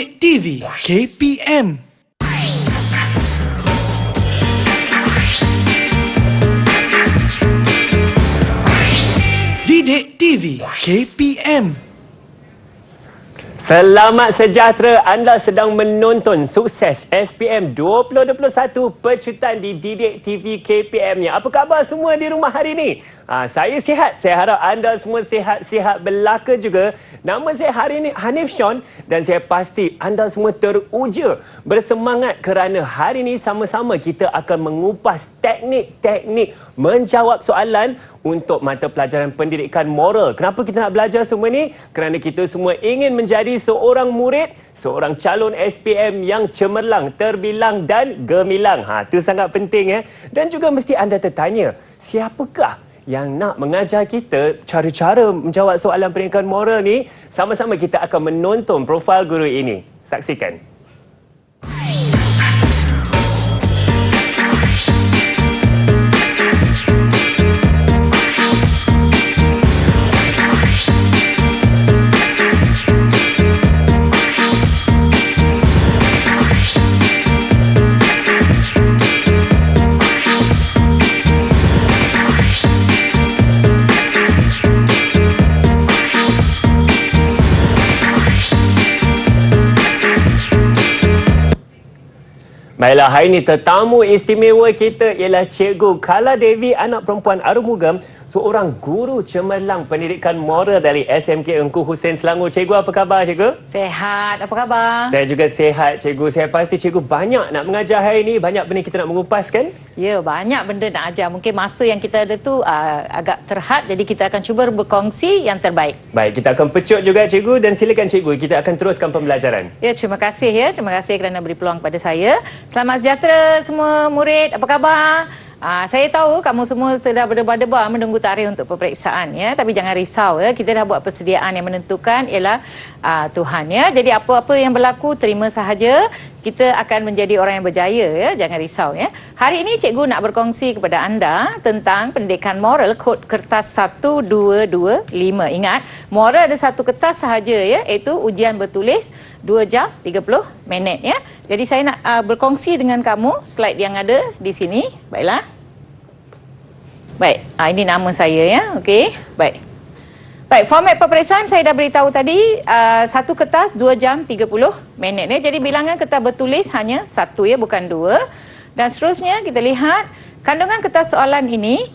Didik TV KPM. Didik TV KPM. Selamat sejahtera, anda sedang menonton Sukses SPM 2021 Pecutan di Didik TV KPM-nya. Apa khabar semua di rumah hari ini? Saya sihat, saya harap anda semua sihat-sihat belaka juga. Nama saya hari ini Hanif Sean dan saya pasti anda semua teruja bersemangat kerana hari ini sama-sama kita akan mengupas teknik-teknik menjawab soalan untuk mata pelajaran pendidikan moral. Kenapa kita nak belajar semua ni? Kerana kita semua ingin menjadi seorang murid, seorang calon SPM yang cemerlang, terbilang dan gemilang. Itu sangat penting ya. Dan juga mesti anda tertanya, siapakah yang nak mengajar kita cara-cara menjawab soalan pendidikan moral ni? Sama-sama kita akan menonton profil guru ini. Saksikan. Baiklah, hari ini tetamu istimewa kita ialah Cikgu Kala Devi, anak perempuan Arumugam, seorang guru cemerlang pendidikan moral dari SMK Engku Hussein Selangor. Cikgu, apa khabar cikgu? Sehat, apa khabar? Saya juga sehat cikgu. Saya pasti cikgu banyak nak mengajar hari ini, banyak benda kita nak mengupas kan? Ya, banyak benda nak ajar. Mungkin masa yang kita ada tu agak terhad, jadi kita akan cuba berkongsi yang terbaik. Baik, kita akan pecut juga cikgu dan silakan cikgu, kita akan teruskan pembelajaran. Ya, terima kasih ya. Terima kasih kerana beri peluang kepada saya. Selamat sejahtera semua murid. Apa khabar? Saya tahu kamu semua sudah berdebar-debar menunggu tarikh untuk peperiksaan ya, tapi jangan risau ya, kita dah buat persediaan yang menentukan ialah Tuhan ya. Jadi apa-apa yang berlaku terima sahaja. Kita akan menjadi orang yang berjaya ya, jangan risau ya. Hari ini cikgu nak berkongsi kepada anda tentang pendidikan moral kod kertas 1225. Ingat, moral ada satu kertas sahaja ya, iaitu ujian bertulis 2 jam 30 minit ya. Jadi saya nak berkongsi dengan kamu slide yang ada di sini. Baiklah. Baik, ini nama saya ya. Okey, baik. Baik, format peperiksaan saya dah beritahu tadi, satu kertas 2 jam 30 minit ya. Jadi bilangan kertas bertulis hanya 1 ya, bukan 2. Dan seterusnya kita lihat kandungan kertas soalan ini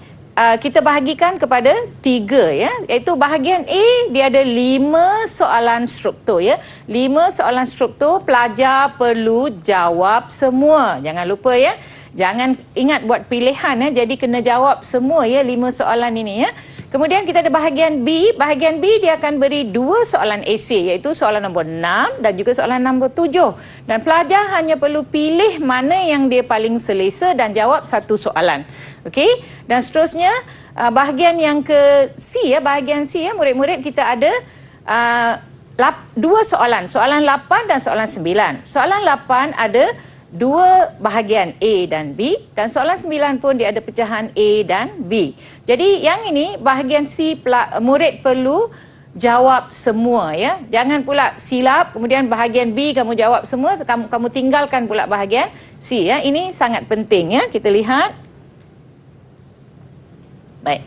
kita bahagikan kepada 3 ya. Iaitu bahagian A dia ada 5 soalan struktur ya. 5 soalan struktur, pelajar perlu jawab semua. Jangan lupa ya. Jangan ingat buat pilihan ya. Jadi kena jawab semua ya 5 soalan ini ya. Kemudian kita ada bahagian B. Bahagian B dia akan beri 2 soalan esei, iaitu soalan nombor 6 dan juga soalan nombor 7. Dan pelajar hanya perlu pilih mana yang dia paling selesa dan jawab satu soalan. Okey? Dan seterusnya bahagian yang ke C ya, bahagian C ya, murid-murid kita ada 2 soalan, soalan 8 dan soalan 9. Soalan 8 ada 2 bahagian A dan B, dan soalan 9 pun dia ada pecahan A dan B. Jadi yang ini bahagian C murid perlu jawab semua ya. Jangan pula silap kemudian bahagian B kamu jawab semua, kamu tinggalkan pula bahagian C ya. Ini sangat penting ya. Kita lihat. Baik.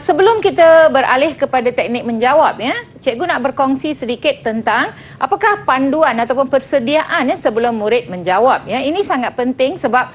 Sebelum kita beralih kepada teknik menjawab ya, cikgu nak berkongsi sedikit tentang apakah panduan ataupun persediaan ya sebelum murid menjawab ya. Ini sangat penting sebab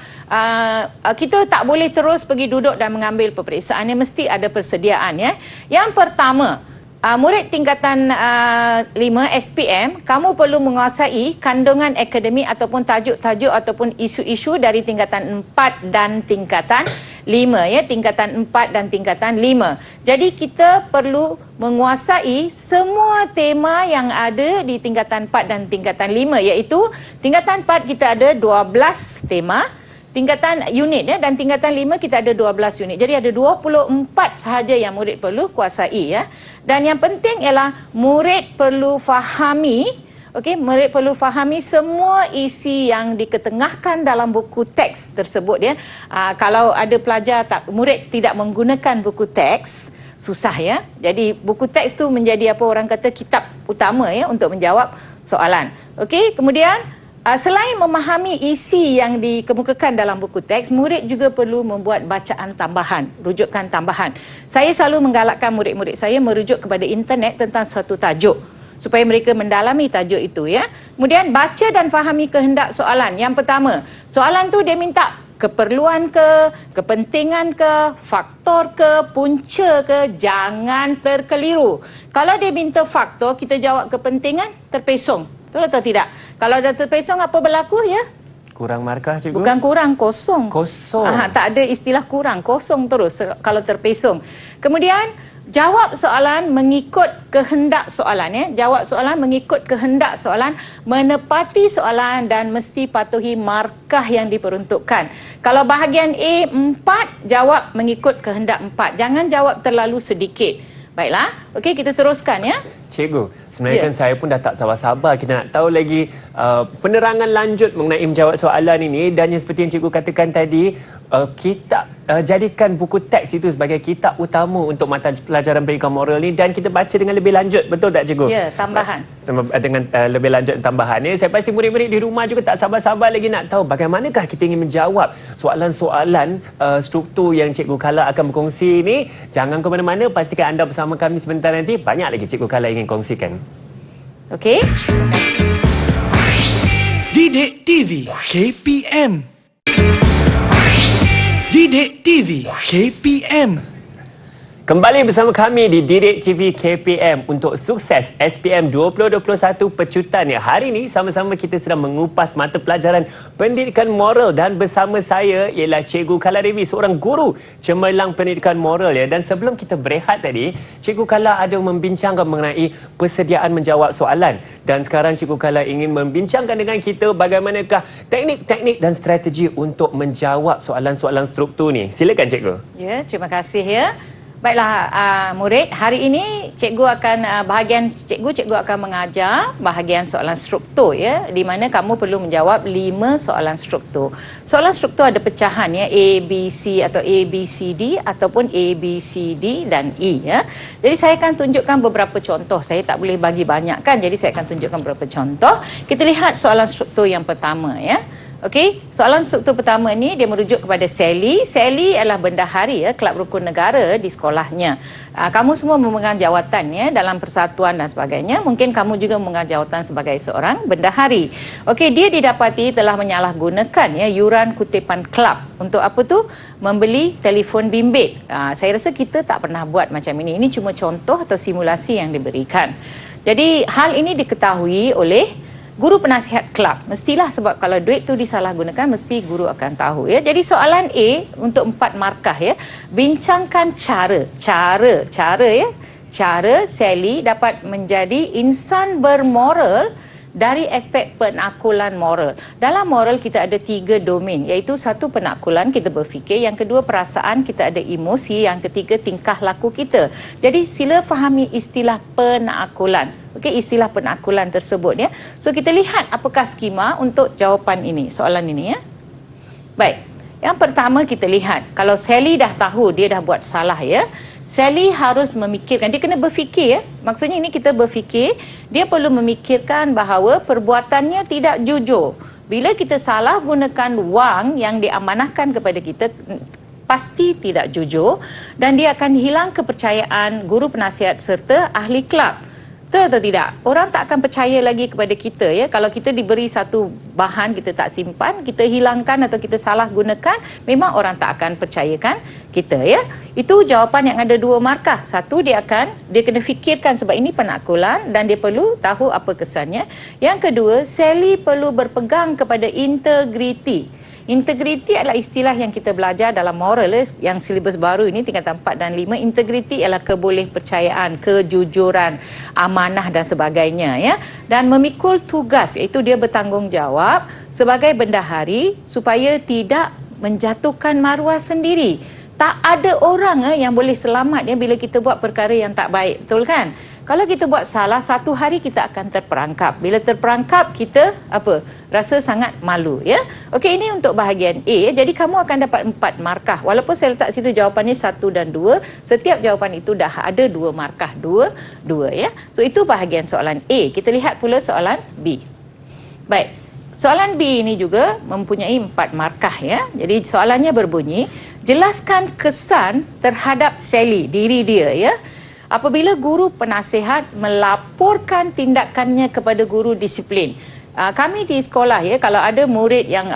kita tak boleh terus pergi duduk dan mengambil peperiksaan, mesti ada persediaan ya. Yang pertama, murid tingkatan 5 SPM, kamu perlu menguasai kandungan akademik ataupun tajuk-tajuk ataupun isu-isu dari tingkatan 4 dan tingkatan 5 ya, tingkatan 4 dan tingkatan 5. Jadi kita perlu menguasai semua tema yang ada di tingkatan 4 dan tingkatan 5, iaitu tingkatan 4 kita ada 12 tema, tingkatan unit ya, dan tingkatan 5 kita ada 12 unit. Jadi ada 24 sahaja yang murid perlu kuasai ya. Dan yang penting ialah murid perlu fahami, murid perlu fahami semua isi yang diketengahkan dalam buku teks tersebut ya. Kalau ada pelajar murid tidak menggunakan buku teks, susah ya. Jadi buku teks tu menjadi apa orang kata kitab utama ya untuk menjawab soalan. Okey, kemudian selain memahami isi yang dikemukakan dalam buku teks, murid juga perlu membuat bacaan tambahan, rujukan tambahan. Saya selalu menggalakkan murid-murid saya merujuk kepada internet tentang suatu tajuk supaya mereka mendalami tajuk itu ya. Kemudian baca dan fahami kehendak soalan. Yang pertama, soalan tu dia minta keperluan ke, kepentingan ke, faktor ke, punca ke, jangan terkeliru. Kalau dia minta faktor, kita jawab kepentingan, terpesong. Betul atau tidak? Kalau dah terpesong, apa berlaku ya? Kurang markah, cikgu? Bukan kurang, kosong. Kosong. Tak ada istilah kurang, kosong terus kalau terpesong. Kemudian, jawab soalan mengikut kehendak soalan. Ya. Jawab soalan mengikut kehendak soalan, menepati soalan dan mesti patuhi markah yang diperuntukkan. Kalau bahagian A 4, jawab mengikut kehendak 4. Jangan jawab terlalu sedikit. Baiklah, okey kita teruskan ya. Cikgu, sebenarnya kan saya pun dah tak sabar-sabar kita nak tahu lagi penerangan lanjut mengenai menjawab soalan ini, dan yang seperti yang cikgu katakan tadi, kita jadikan buku teks itu sebagai kitab utama untuk mata pelajaran pendidikan moral ni, dan kita baca dengan lebih lanjut, betul tak cikgu? Ya, tambahan. Dengan lebih lanjut tambahan ni, saya pasti murid-murid di rumah juga tak sabar-sabar lagi nak tahu bagaimanakah kita ingin menjawab soalan-soalan struktur yang Cikgu Kala akan berkongsi ni. Jangan ke mana-mana, pastikan anda bersama kami sebentar nanti. Banyak lagi Cikgu Kala ingin kongsikan. Okey. Didik TV KPM. Didik TV KPM. Kembali bersama kami di Didik TV KPM untuk sukses SPM 2021 pecutan. Hari ini sama-sama kita sedang mengupas mata pelajaran pendidikan moral, dan bersama saya ialah Cikgu Kala Devi, seorang guru cemerlang pendidikan moral ya. Dan sebelum kita berehat tadi, Cikgu Kala ada membincangkan mengenai persediaan menjawab soalan, dan sekarang Cikgu Kala ingin membincangkan dengan kita bagaimanakah teknik-teknik dan strategi untuk menjawab soalan-soalan struktur ni. Silakan Cikgu. Ya, terima kasih ya. Baiklah murid, hari ini cikgu akan cikgu akan mengajar bahagian soalan struktur ya, di mana kamu perlu menjawab 5 soalan struktur. Soalan struktur ada pecahan ya, A, B, C atau A, B, C, D ataupun A, B, C, D dan E ya. Jadi saya akan tunjukkan beberapa contoh. Saya tak boleh bagi banyak kan, jadi saya akan tunjukkan beberapa contoh. Kita lihat soalan struktur yang pertama ya. Okey, soalan struktur pertama ni dia merujuk kepada Sally. Sally adalah bendahari ya, Kelab Rukun Negara di sekolahnya. Kamu semua memegang jawatan ya dalam persatuan dan sebagainya. Mungkin kamu juga memegang jawatan sebagai seorang bendahari. Okey, dia didapati telah menyalahgunakan ya yuran kutipan kelab. Untuk apa tu? Membeli telefon bimbit. Saya rasa kita tak pernah buat macam ini. Ini cuma contoh atau simulasi yang diberikan. Jadi hal ini diketahui oleh guru penasihat kelab. Mestilah, sebab kalau duit tu disalahgunakan, mesti guru akan tahu ya. Jadi soalan A untuk 4 markah ya. Bincangkan cara ya. Cara Sally dapat menjadi insan bermoral dari aspek penakulan moral. Dalam moral kita ada 3 domain, iaitu satu penakulan, kita berfikir, yang kedua perasaan, kita ada emosi, yang ketiga tingkah laku kita. Jadi sila fahami istilah penakulan. Okey, istilah penakulan tersebut ya. So kita lihat apakah skema untuk jawapan ini, soalan ini ya. Baik. Yang pertama kita lihat, kalau Sally dah tahu dia dah buat salah ya, Sally harus memikirkan, dia kena berfikir ya. Maksudnya ini kita berfikir, dia perlu memikirkan bahawa perbuatannya tidak jujur. Bila kita salah gunakan wang yang diamanahkan kepada kita, pasti tidak jujur, dan dia akan hilang kepercayaan guru penasihat serta ahli kelab. Betul atau tidak? Orang tak akan percaya lagi kepada kita ya. Kalau kita diberi satu bahan kita tak simpan, kita hilangkan atau kita salah gunakan, memang orang tak akan percayakan kita ya. Itu jawapan yang ada 2 markah. Satu, dia kena fikirkan sebab ini penakulan dan dia perlu tahu apa kesannya. Yang kedua, Sally perlu berpegang kepada integriti. Integriti adalah istilah yang kita belajar dalam moral yang silibus baru ini tingkatan 4 dan 5. Integriti ialah kebolehpercayaan, kejujuran, amanah dan sebagainya ya. Dan memikul tugas, iaitu dia bertanggungjawab sebagai bendahari supaya tidak menjatuhkan maruah sendiri. Tak ada orang yang boleh selamat bila kita buat perkara yang tak baik, betul kan? Kalau kita buat salah, satu hari kita akan terperangkap. Bila terperangkap, kita rasa sangat malu ya. Okey, ini untuk bahagian A. Jadi kamu akan dapat 4 markah. Walaupun saya letak situ jawapannya 1 dan 2, setiap jawapan itu dah ada 2 markah, 2 ya. So itu bahagian soalan A. Kita lihat pula soalan B. Baik. Soalan B ini juga mempunyai 4 markah ya. Jadi soalannya berbunyi, jelaskan kesan terhadap Sally, diri dia ya, apabila guru penasihat melaporkan tindakannya kepada guru disiplin. Kami di sekolah ya, kalau ada murid yang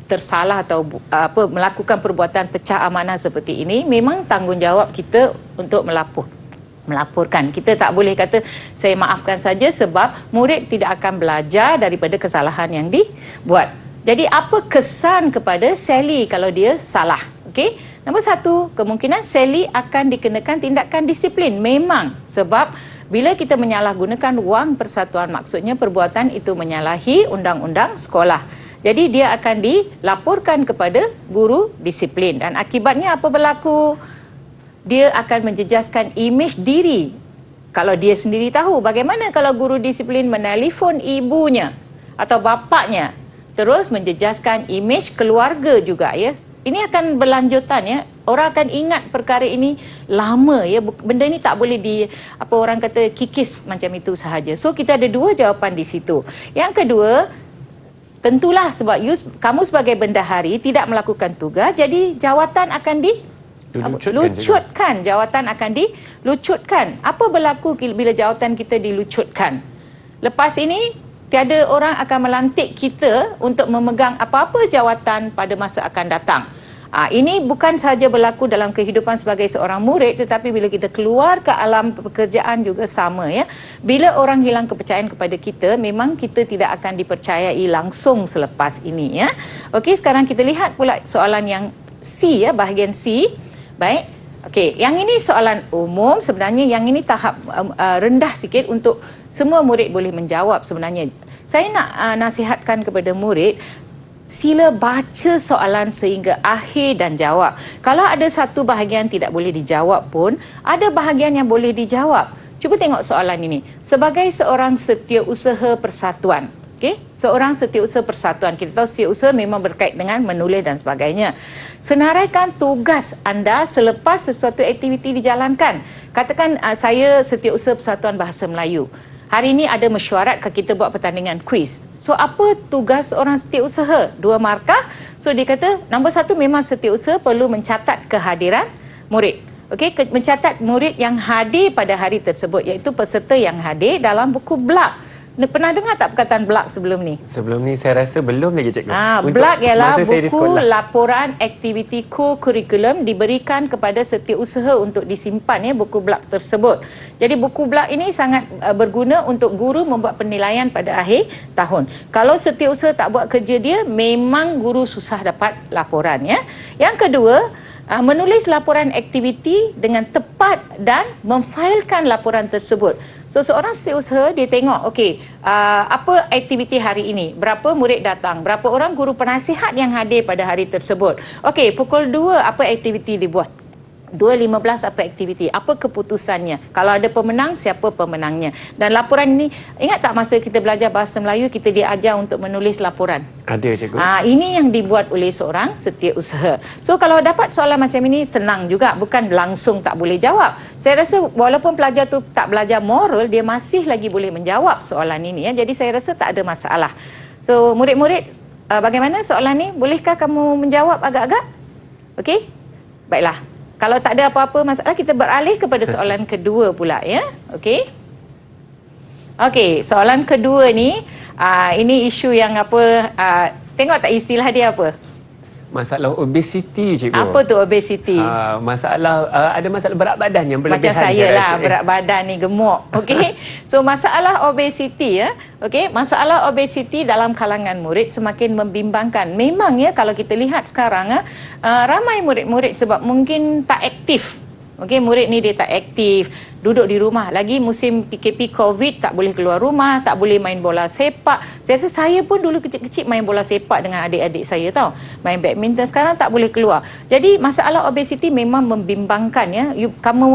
tersalah atau melakukan perbuatan pecah amanah seperti ini, memang tanggungjawab kita untuk melaporkan. Kita tak boleh kata saya maafkan saja sebab murid tidak akan belajar daripada kesalahan yang dibuat. Jadi apa kesan kepada Sally kalau dia salah? Okey. Nombor 1, kemungkinan Sally akan dikenakan tindakan disiplin. Memang sebab bila kita menyalahgunakan wang persatuan, maksudnya perbuatan itu menyalahi undang-undang sekolah. Jadi dia akan dilaporkan kepada guru disiplin dan akibatnya apa berlaku? Dia akan menjejaskan imej diri. Kalau dia sendiri tahu, bagaimana kalau guru disiplin menelefon ibunya atau bapaknya, terus menjejaskan imej keluarga juga ya. Ini akan berlanjutan ya. Orang akan ingat perkara ini lama ya. Benda ini tak boleh orang kata kikis macam itu sahaja. So kita ada 2 jawapan di situ. Yang kedua, tentulah sebab kamu sebagai bendahari tidak melakukan tugas, jadi jawatan akan dilucutkan. Jawatan akan dilucutkan. Apa berlaku bila jawatan kita dilucutkan? Lepas ini tiada orang akan melantik kita untuk memegang apa-apa jawatan pada masa akan datang. Ini bukan sahaja berlaku dalam kehidupan sebagai seorang murid, tetapi bila kita keluar ke alam pekerjaan juga sama ya. Bila orang hilang kepercayaan kepada kita, memang kita tidak akan dipercayai langsung selepas ini ya. Okey, sekarang kita lihat pula soalan yang C ya, bahagian C. Baik. Okey, yang ini soalan umum, sebenarnya yang ini tahap rendah sikit untuk semua murid boleh menjawab sebenarnya. Saya nak nasihatkan kepada murid, sila baca soalan sehingga akhir dan jawab. Kalau ada satu bahagian tidak boleh dijawab pun, ada bahagian yang boleh dijawab. Cuba tengok soalan ini. Sebagai seorang setiausaha persatuan, okey, seorang setiausaha persatuan, kita tahu setiausaha memang berkait dengan menulis dan sebagainya. Senaraikan tugas anda selepas sesuatu aktiviti dijalankan. Katakan saya setiausaha Persatuan Bahasa Melayu. Hari ini ada mesyuarat kita buat pertandingan kuis. So apa tugas orang setiausaha? 2 markah. So dia kata nombor 1, memang setiausaha perlu mencatat kehadiran murid. Okey, mencatat murid yang hadir pada hari tersebut, iaitu peserta yang hadir dalam buku blak. Pernah dengar tak perkataan blak sebelum ni? Sebelum ni saya rasa belum lagi cikgu. Blak ialah buku laporan aktiviti co-curriculum diberikan kepada setiausaha untuk disimpan ya, buku blak tersebut. Jadi buku blak ini sangat berguna untuk guru membuat penilaian pada akhir tahun. Kalau setiausaha tak buat kerja dia, memang guru susah dapat laporan ya. Yang kedua, menulis laporan aktiviti dengan tepat dan memfailkan laporan tersebut. So seorang setiausaha dia tengok, okey, apa aktiviti hari ini, berapa murid datang, berapa orang guru penasihat yang hadir pada hari tersebut. Okey, pukul 2 apa aktiviti dibuat, 2.15 apa aktiviti, apa keputusannya, kalau ada pemenang, siapa pemenangnya. Dan laporan ini, ingat tak masa kita belajar bahasa Melayu, kita diajar untuk menulis laporan? Ada cikgu. Ini yang dibuat oleh seorang setiausaha. So kalau dapat soalan macam ini, senang juga, bukan langsung tak boleh jawab. Saya rasa walaupun pelajar tu tak belajar moral, dia masih lagi boleh menjawab soalan ini ya. Jadi saya rasa tak ada masalah. So murid-murid, bagaimana soalan ni? Bolehkah kamu menjawab agak-agak? Okey? Baiklah. Kalau tak ada apa-apa masalah, kita beralih kepada soalan kedua pula ya. Okey. Okey, soalan kedua ni ini isu yang tengok tak istilah dia apa? Masalah obesiti cikgu. Apa tu obesiti? Ada masalah berat badan yang berlebihan. Macam saya lah, berat badan ni gemuk. Okey. So masalah obesiti ya. Okey, masalah obesiti dalam kalangan murid semakin membimbangkan. Memang ya, kalau kita lihat sekarang ramai murid-murid sebab mungkin tak aktif. Okey, murid ni dia tak aktif, duduk di rumah. Lagi musim PKP COVID, tak boleh keluar rumah, tak boleh main bola sepak. Saya rasa saya pun dulu kecil-kecil main bola sepak dengan adik-adik saya tahu. Main badminton, sekarang tak boleh keluar. Jadi masalah obesiti memang membimbangkan ya.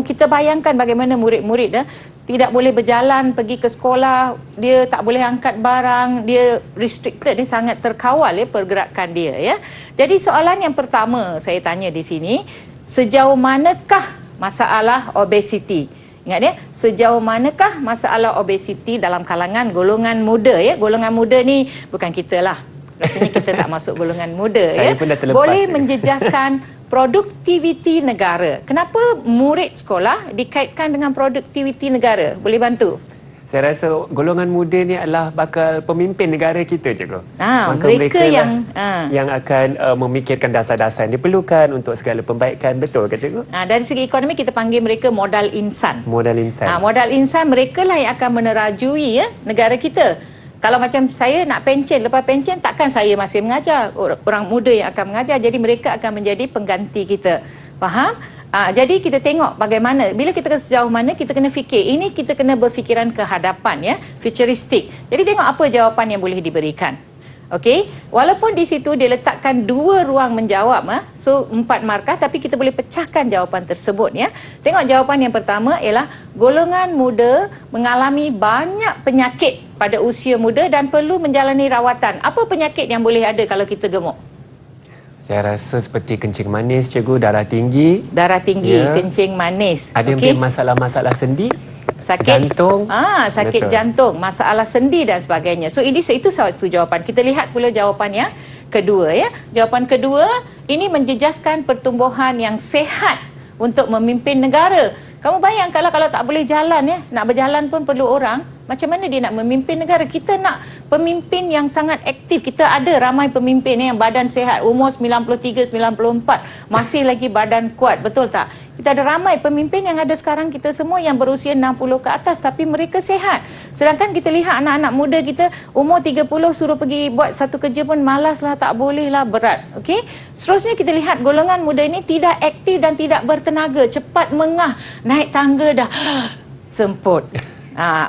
Kita bayangkan bagaimana murid-murid tidak boleh berjalan pergi ke sekolah, dia tak boleh angkat barang, dia restricted, dia sangat terkawal ya pergerakan dia ya. Jadi soalan yang pertama saya tanya di sini, sejauh manakah masalah obesiti? Ingat ya, sejauh manakah masalah obesiti dalam kalangan golongan muda ya? Golongan muda ni bukan kita lah. Rasanya kita tak masuk golongan muda Saya ya. pun dah terlepas Boleh ya. menjejaskan produktiviti negara. Kenapa murid sekolah dikaitkan dengan produktiviti negara? Boleh bantu? Saya rasa golongan muda ni adalah bakal pemimpin negara kita, Cikgu. Maka mereka yang yang akan memikirkan dasar-dasar yang diperlukan untuk segala pembaikan. Betul ke, Cikgu? Dari segi ekonomi kita panggil mereka modal insan. Modal insan. Modal insan mereka lah yang akan menerajui ya negara kita. Kalau macam saya nak pencen, lepas pencen takkan saya masih mengajar. Orang muda yang akan mengajar. Jadi mereka akan menjadi pengganti kita. Faham? Jadi kita tengok bagaimana, bila kita sejauh mana kita kena fikir. Ini kita kena berfikiran ke hadapan ya, futuristik. Jadi tengok apa jawapan yang boleh diberikan. Okey, walaupun di situ dia letakkan 2 ruang menjawab, so 4 markah, tapi kita boleh pecahkan jawapan tersebut ya. Tengok jawapan yang pertama ialah golongan muda mengalami banyak penyakit pada usia muda dan perlu menjalani rawatan. Apa penyakit yang boleh ada kalau kita gemuk? Saya rasa seperti kencing manis, Cikgu, darah tinggi. Darah tinggi, Ya. kencing manis. Ada mungkin masalah-masalah sendi, sakit jantung. Sakit Betul. jantung, masalah sendi dan sebagainya. So itu satu jawapan. Kita lihat pula jawapan yang kedua ya. Jawapan kedua, ini menjejaskan pertumbuhan yang sehat untuk memimpin negara. Kamu bayangkanlah kalau tak boleh jalan ya, nak berjalan pun perlu orang. Macam mana dia nak memimpin negara? Kita nak pemimpin yang sangat aktif. Kita ada ramai pemimpin yang badan sehat, umur 93, 94, masih lagi badan kuat. Betul tak? Kita ada ramai pemimpin yang ada sekarang kita semua yang berusia 60 ke atas tapi mereka sehat. Sedangkan kita lihat anak-anak muda kita umur 30 suruh pergi buat satu kerja pun malas lah, tak boleh lah, berat. Okey? Seterusnya kita lihat golongan muda ini tidak aktif dan tidak bertenaga, cepat mengah, naik tangga dah semput.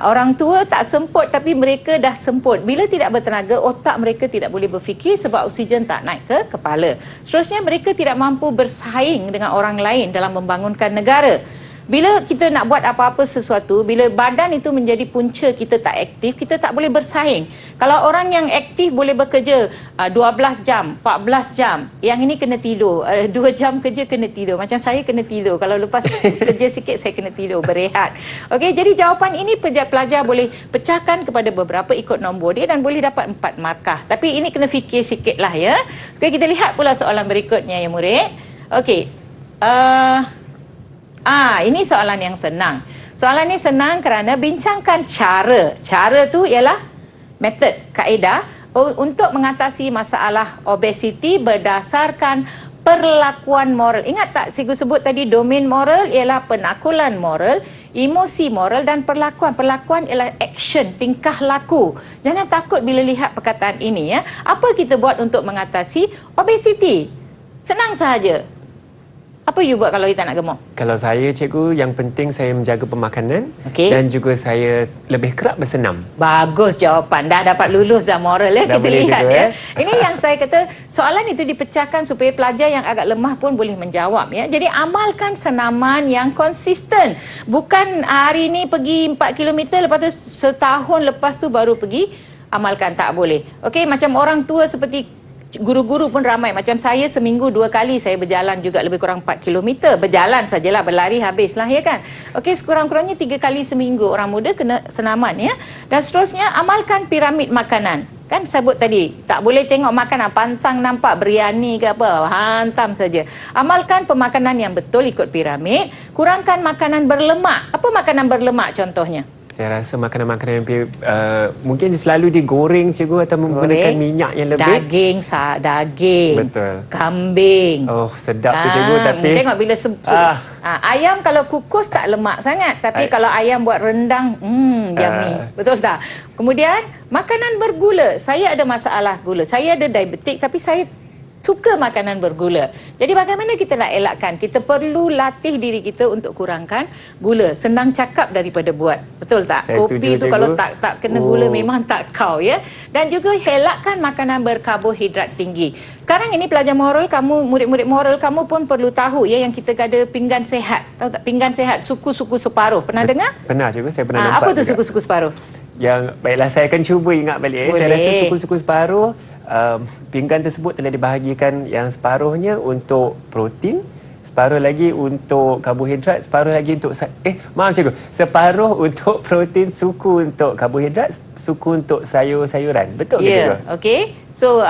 Orang tua tak semput tapi mereka dah semput. Bila tidak bertenaga, otak mereka tidak boleh berfikir sebab oksigen tak naik ke kepala. Seterusnya mereka tidak mampu bersaing dengan orang lain dalam membangunkan negara. Bila kita nak buat apa-apa sesuatu, bila badan itu menjadi punca kita tak aktif, kita tak boleh bersaing. Kalau orang yang aktif boleh bekerja 12 jam, 14 jam, yang ini kena tidur, 2 jam kerja kena tidur. Macam saya kena tidur. Kalau lepas kerja sikit saya kena tidur, berehat. Okey, jadi jawapan ini pelajar boleh pecahkan kepada beberapa ikut nombor dia dan boleh dapat 4 markah. Tapi ini kena fikir sikit lah ya. Okey, kita lihat pula soalan berikutnya ya murid. Okey. Ini soalan yang senang. Soalan ini senang kerana bincangkan cara. Cara tu ialah metod, kaedah untuk mengatasi masalah obesiti berdasarkan perlakuan moral. Ingat tak cikgu sebut tadi domain moral ialah penakulan moral, emosi moral dan perlakuan. Perlakuan ialah action, tingkah laku. Jangan takut bila lihat perkataan ini ya. Apa kita buat untuk mengatasi obesiti? Senang sahaja. Apa you buat kalau you tak nak gemuk? Kalau saya, Cikgu, yang penting saya menjaga pemakanan dan juga saya lebih kerap bersenam. Bagus jawapan. Dah dapat lulus dah moral ya. Kita lihat juga, ya. Ini yang saya kata soalan itu dipecahkan supaya pelajar yang agak lemah pun boleh menjawab ya. Jadi amalkan senaman yang konsisten. Bukan hari ini pergi 4 km lepas tu setahun lepas tu baru pergi amalkan, tak boleh. Okey, macam orang tua seperti guru-guru pun ramai. Macam saya seminggu 2 kali saya berjalan juga lebih kurang 4 km. Berjalan sajalah, berlari habislah ya kan. Okey, sekurang-kurangnya 3 kali seminggu orang muda kena senaman ya. Dan seterusnya amalkan piramid makanan. Kan sebut tadi, tak boleh tengok makanan pantang nampak biryani ke apa, hantam saja. Amalkan pemakanan yang betul ikut piramid. Kurangkan makanan berlemak. Apa makanan berlemak contohnya? Saya rasa makanan-makanan yang mungkin selalu digoreng, Cikgu, atau menggunakan minyak yang lebih. Daging. Betul. Kambing. Oh, sedap tu, Cikgu. Tapi tengok bila ayam kalau kukus tak lemak sangat. Tapi kalau ayam buat rendang, yummy. Betul tak? Kemudian, makanan bergula. Saya ada masalah gula. Saya ada diabetik tapi saya suka makanan bergula. Jadi bagaimana kita nak elakkan? Kita perlu latih diri kita untuk kurangkan gula. Senang cakap daripada buat. Betul tak? Saya Kopi setuju, tu cikgu. kalau tak kena gula memang tak kau ya. Dan juga elakkan makanan berkarbohidrat tinggi. Sekarang ini pelajar moral kamu, murid-murid moral kamu pun perlu tahu ya yang kita ada pinggan sehat. Tahu tak pinggan sehat suku-suku separuh. Pernah dengar? Pernah cikgu, saya pernah nampak Apa tu juga. suku-suku separuh? Yang baiklah, saya akan cuba ingat balik. Saya Boleh. rasa suku-suku separuh, pinggan tersebut telah dibahagikan yang separuhnya untuk protein, separuh lagi untuk karbohidrat, separuh lagi untuk maaf cikgu, separuh untuk protein, suku untuk karbohidrat, suku untuk sayur-sayuran. Betul ke cikgu? Okey. So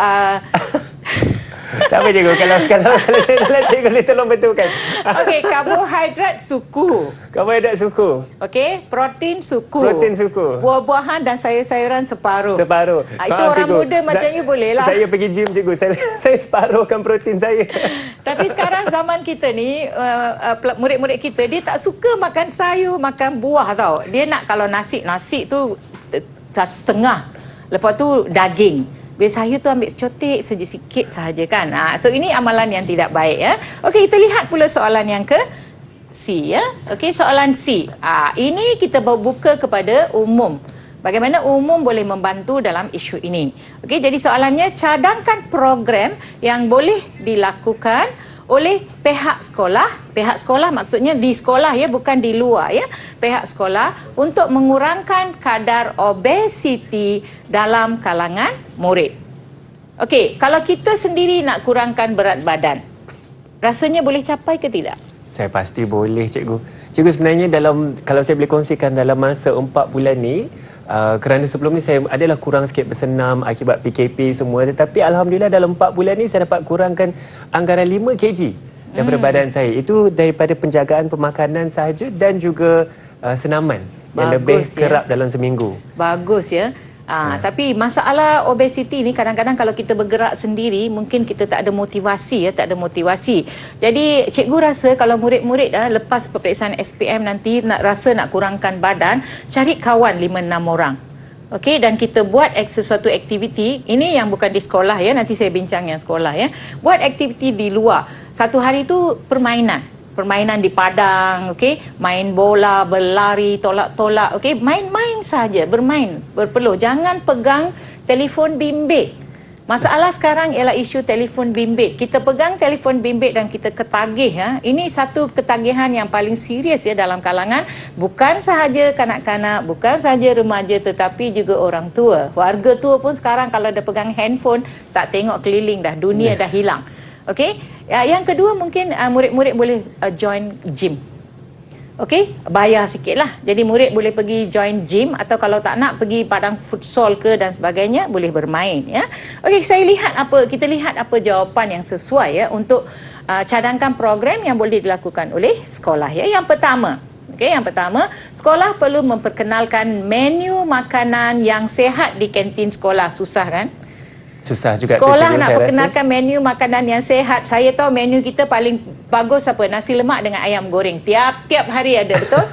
Tak apa cikgu, kalau cikgu boleh tolong betulkan. okey, karbohidrat suku. Karbohidrat suku, Okey, protein suku. protein suku. Buah-buahan dan sayur-sayuran separuh. Separuh. Itu Faham, orang cikgu. muda macam you boleh lah. Saya pergi gym cikgu, saya separuhkan protein saya. Tapi sekarang zaman kita ni, murid-murid kita, dia tak suka makan sayur, makan buah tau. Dia nak kalau nasi tu setengah. Lepas tu daging. Biar saya tu ambil secotik saja sikit sahaja kan. So ini amalan yang tidak baik ya. Okey, kita lihat pula soalan yang ke C ya. Okey, soalan C. Ini kita buka kepada umum. Bagaimana umum boleh membantu dalam isu ini. Okey, jadi soalannya, cadangkan program yang boleh dilakukan oleh pihak sekolah. Pihak sekolah maksudnya di sekolah ya, bukan di luar ya. Pihak sekolah untuk mengurangkan kadar obesiti dalam kalangan murid. Okey, kalau kita sendiri nak kurangkan berat badan, rasanya boleh capai ke tidak? Saya pasti boleh cikgu. Cikgu sebenarnya kalau saya boleh kongsikan dalam masa 4 bulan ni, kerana sebelum ni saya adalah kurang sikit bersenam akibat PKP semua, tetapi alhamdulillah dalam 4 bulan ni saya dapat kurangkan anggaran 5 kg daripada badan saya. Itu daripada penjagaan pemakanan sahaja dan juga senaman yang lebih kerap dalam seminggu. Bagus ya. Tapi masalah obesiti ni kadang-kadang kalau kita bergerak sendiri mungkin kita tak ada motivasi ya, tak ada motivasi. Jadi cikgu rasa kalau murid-murid lepas peperiksaan SPM nanti rasa nak kurangkan badan, cari kawan 5-6 orang. Okey, dan kita buat sesuatu aktiviti, ini yang bukan di sekolah ya, nanti saya bincang yang sekolah ya. Buat aktiviti di luar. Satu hari tu permainan di padang, okey, main bola, berlari, tolak-tolak, okey, main-main saja, berpeluh. Jangan pegang telefon bimbit. Masalah sekarang ialah isu telefon bimbit. Kita pegang telefon bimbit dan kita ketagih ya. Ini satu ketagihan yang paling serius ya dalam kalangan bukan sahaja kanak-kanak, bukan sahaja remaja tetapi juga orang tua. Warga tua pun sekarang kalau ada pegang handphone tak tengok keliling dah, dunia dah hilang. Okey. Yang kedua mungkin murid-murid boleh join gym. Okey, bayar sikit lah. Jadi murid boleh pergi join gym atau kalau tak nak pergi padang futsal ke dan sebagainya, boleh bermain ya. Okey, kita lihat apa jawapan yang sesuai ya untuk cadangkan program yang boleh dilakukan oleh sekolah ya. Yang pertama, sekolah perlu memperkenalkan menu makanan yang sihat di kantin sekolah. Susah kan? Susah juga sekolah tu, nak saya perkenalkan menu makanan yang sihat. Saya tahu menu kita paling bagus apa? Nasi lemak dengan ayam goreng. Tiap hari ada, betul?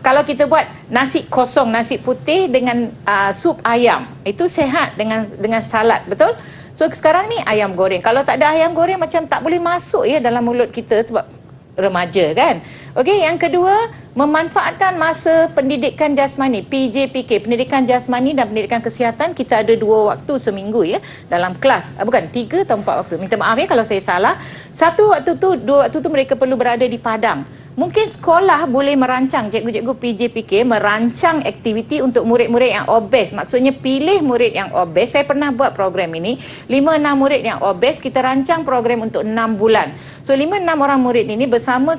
Kalau kita buat nasi kosong, nasi putih dengan sup ayam, itu sihat dengan salad, betul? So sekarang ni ayam goreng. Kalau tak ada ayam goreng macam tak boleh masuk ya dalam mulut kita sebab remaja kan. Okey, yang kedua, memanfaatkan masa pendidikan jasmani, PJPK, pendidikan jasmani dan pendidikan kesihatan. Kita ada 2 waktu seminggu ya dalam kelas. Bukan 3 atau 4 waktu. Minta maaf ya kalau saya salah. 2 waktu tu mereka perlu berada di padang. Mungkin sekolah boleh merancang, cikgu-cikgu PJPK merancang aktiviti untuk murid-murid yang obes. Maksudnya pilih murid yang obes. Saya pernah buat program ini. 5-6 murid yang obes, kita rancang program untuk 6 bulan. So 5-6 orang murid ini